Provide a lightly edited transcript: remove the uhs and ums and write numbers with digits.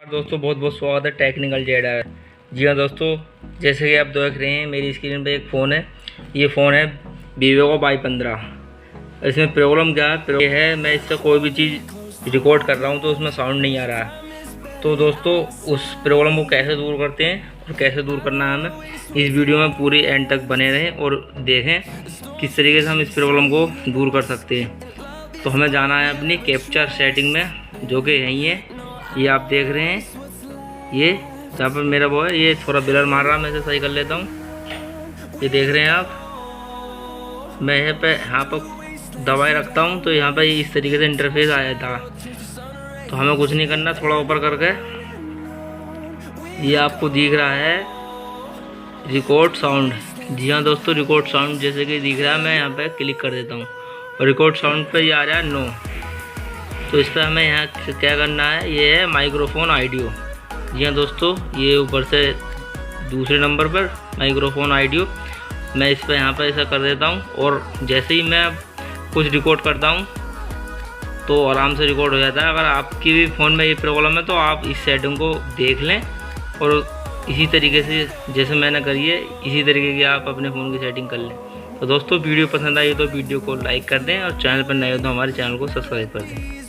दोस्तों बहुत बहुत स्वागत है टेक्निकल जेडर। जी हाँ दोस्तों, जैसे कि आप देख रहे हैं मेरी स्क्रीन पे एक फ़ोन है। ये फ़ोन है वीवो का Y15। इसमें प्रॉब्लम क्या है, मैं इससे कोई भी चीज़ रिकॉर्ड कर रहा हूँ तो उसमें साउंड नहीं आ रहा है। तो दोस्तों उस प्रॉब्लम को कैसे दूर करते हैं और कैसे दूर करना है हमें, इस वीडियो में पूरी एंड तक बने रहें और देखें किस तरीके से हम इस प्रॉब्लम को दूर कर सकते हैं। तो हमें जाना है अपनी कैप्चर सेटिंग में, जो कि यहीं है। ये आप देख रहे हैं, ये जहाँ पर मेरा वो है, ये थोड़ा ब्लर मार रहा है, मैं इसे सही कर लेता हूँ। ये देख रहे हैं आप, मैं यहाँ पर दबाए रखता हूँ तो यहाँ पर इस तरीके से इंटरफेस आया था। तो हमें कुछ नहीं करना, थोड़ा ऊपर करके ये आपको दिख रहा है रिकॉर्ड साउंड। जी हाँ दोस्तों, रिकॉर्ड साउंड जैसे कि दिख रहा है, मैं यहाँ पे क्लिक कर देता हूँ और रिकॉर्ड साउंड पे ये आ रहा है नो। तो इस पर हमें यहाँ क्या करना है, ये है माइक्रोफोन ऑडियो। जी हाँ दोस्तों, ये ऊपर से दूसरे नंबर पर माइक्रोफोन ऑडियो, मैं इस पर यहाँ पर ऐसा कर देता हूँ। और जैसे ही मैं कुछ रिकॉर्ड करता हूँ तो आराम से रिकॉर्ड हो जाता है। अगर आपकी भी फ़ोन में ये प्रॉब्लम है तो आप इस सेटिंग को देख लें और इसी तरीके से जैसे मैंने करी है, इसी तरीके की आप अपने फ़ोन की सेटिंग कर लें। तो दोस्तों वीडियो पसंद आई तो वीडियो को लाइक कर दें और चैनल पर नए हो तो हमारे चैनल को सब्सक्राइब कर दें।